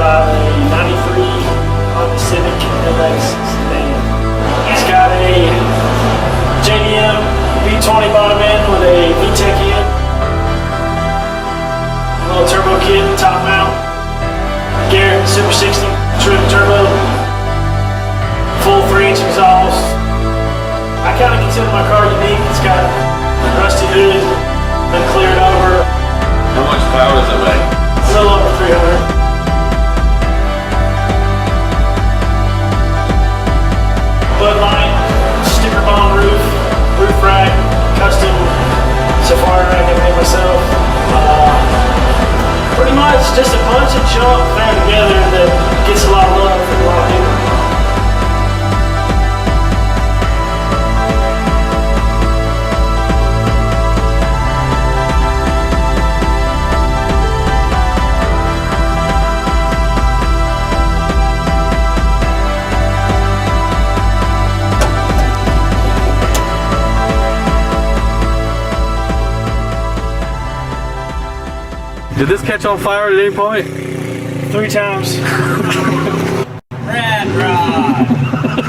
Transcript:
drive a 93 Honda Civic LX sedan. It's got a JDM V20 bottom end with a VTEC in. A little turbo kit, top mount. Garret Super 60 trim turbo. Full 3-inch exhaust. I kind of consider my car unique. It's got a rusty hood, been cleared over. How much power does it weigh? A little over 300. Bud Light, sticker bond roof rack, custom safari rack I made myself. Pretty much just a bunch of junk thrown together that gets a lot of love from a lot of people. Did this catch on fire at any point? 3 times. Rad rod!